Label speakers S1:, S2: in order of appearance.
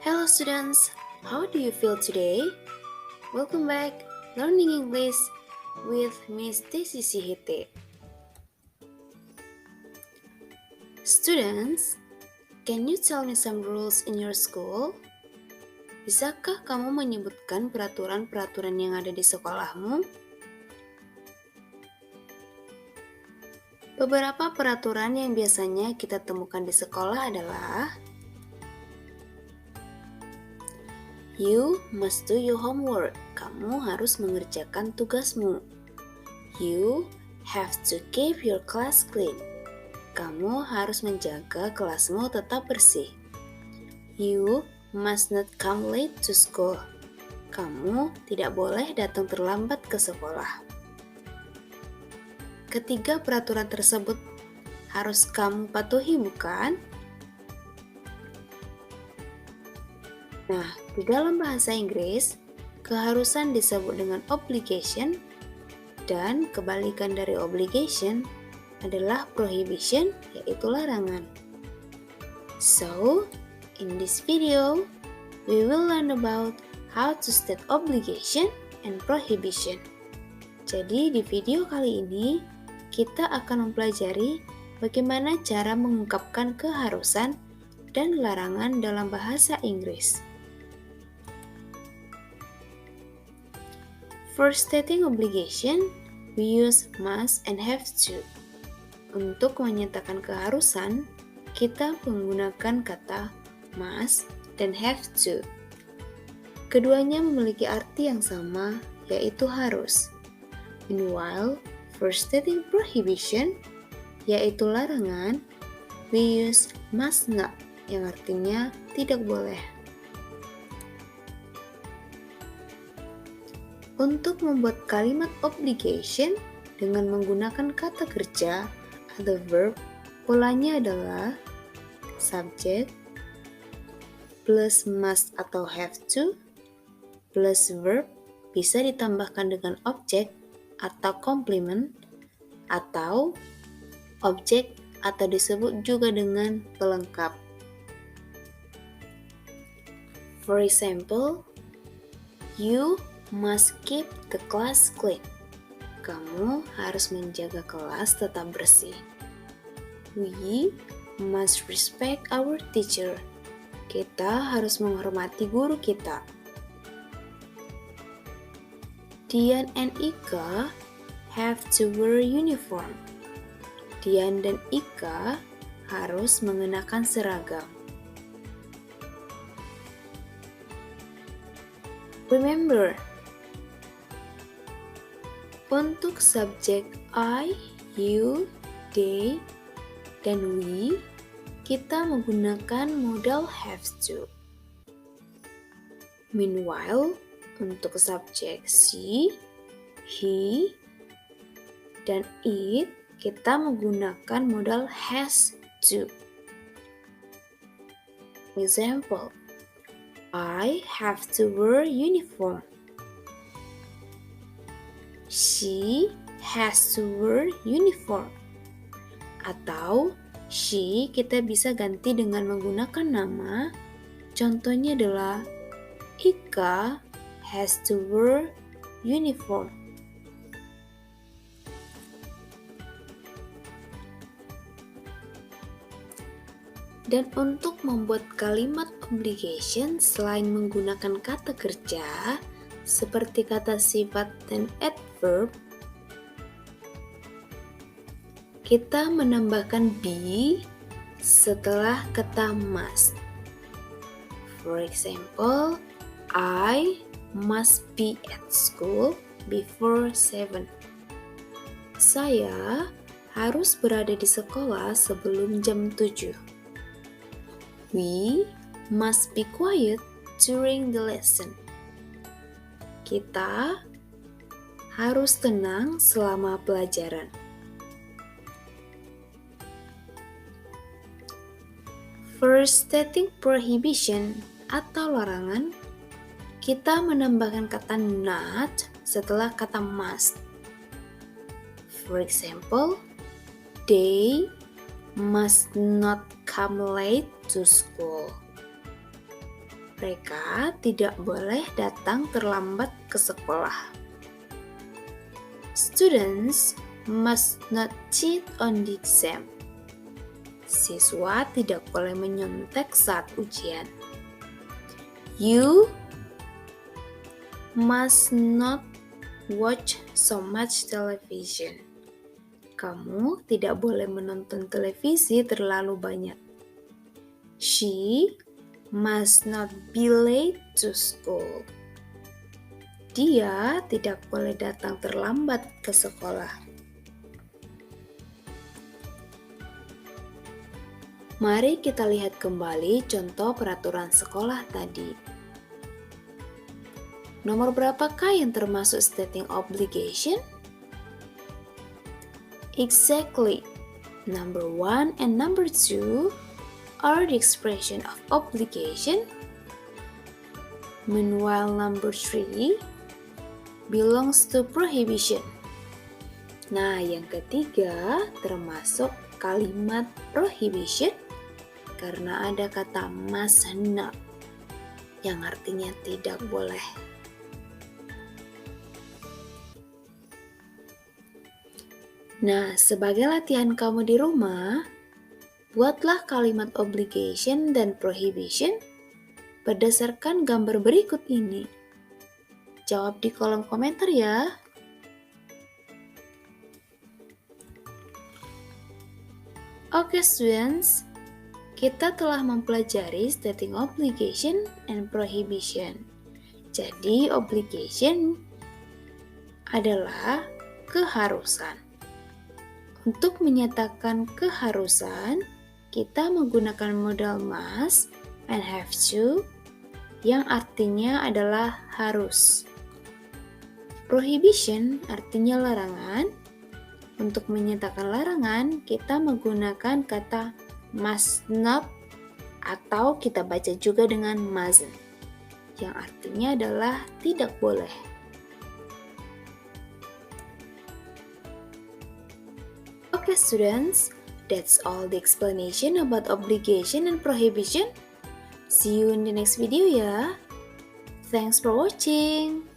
S1: Hello students, how do you feel today? Welcome back, Learning English with Miss Desi Sihite. Students, can you tell me some rules in your school? Bisakah kamu menyebutkan peraturan-peraturan yang ada di sekolahmu? Beberapa peraturan yang biasanya kita temukan di sekolah adalah You must do your homework. Kamu harus mengerjakan tugasmu. You have to keep your class clean. Kamu harus menjaga kelasmu tetap bersih. You must not come late to school. Kamu tidak boleh datang terlambat ke sekolah. Ketiga peraturan tersebut harus kamu patuhi, bukan? Nah, di dalam bahasa Inggris, keharusan disebut dengan obligation dan kebalikan dari obligation adalah prohibition, yaitu larangan. So, in this video, we will learn about how to state obligation and prohibition. Jadi di video kali ini, kita akan mempelajari bagaimana cara mengungkapkan keharusan dan larangan dalam bahasa Inggris. For stating obligation, we use must and have to. Untuk menyatakan keharusan, kita menggunakan kata must dan have to. Keduanya memiliki arti yang sama, yaitu harus. Meanwhile, for stating prohibition, yaitu larangan, we use must not, yang artinya tidak boleh. Untuk membuat kalimat obligation dengan menggunakan kata kerja atau verb, polanya adalah subject plus must atau have to plus verb bisa ditambahkan dengan objek atau complement atau objek atau disebut juga dengan pelengkap. For example, you must keep the class clean. Kamu harus menjaga kelas tetap bersih. We must respect our teacher. Kita harus menghormati guru kita. Dian and Ika have to wear uniform. Dian dan Ika harus mengenakan seragam. Remember, untuk subjek I, you, they, dan we, kita menggunakan modal have to. Meanwhile, untuk subjek she, he, dan it, kita menggunakan modal has to. Example, I have to wear uniform. She has to wear uniform. Atau she kita bisa ganti dengan menggunakan nama. Contohnya adalah Ika has to wear uniform. Dan untuk membuat kalimat obligation selain menggunakan kata kerja seperti kata sifat dan adverb, kita menambahkan be setelah kata must. For example, I must be at school before 7. Saya harus berada di sekolah sebelum jam 7. We must be quiet during the lesson. Kita harus tenang selama pelajaran. For stating prohibition atau larangan, kita menambahkan kata not setelah kata must. For example, they must not come late to school. Mereka tidak boleh datang terlambat ke sekolah. Students must not cheat on the exam. Siswa tidak boleh menyontek saat ujian. You must not watch so much television. Kamu tidak boleh menonton televisi terlalu banyak. She must not be late to school. Dia tidak boleh datang terlambat ke sekolah. Mari kita lihat kembali contoh peraturan sekolah tadi. Nomor berapakah yang termasuk stating obligation? Exactly. Number 1 and number 2 are the expression of obligation. Meanwhile, number 3 belongs to prohibition. Nah, yang ketiga termasuk kalimat prohibition karena ada kata must not yang artinya tidak boleh. Nah, sebagai latihan kamu di rumah, buatlah kalimat obligation dan prohibition berdasarkan gambar berikut ini. Jawab di kolom komentar ya. Oke students, kita telah mempelajari stating obligation and prohibition. Jadi obligation adalah keharusan. Untuk menyatakan keharusan, kita menggunakan modal must and have to yang artinya adalah harus. Prohibition artinya larangan. Untuk menyatakan larangan, kita menggunakan kata must not atau kita baca juga dengan mustn't yang artinya adalah tidak boleh. Okay students, that's all the explanation about obligation and prohibition. See you in the next video ya. Thanks for watching.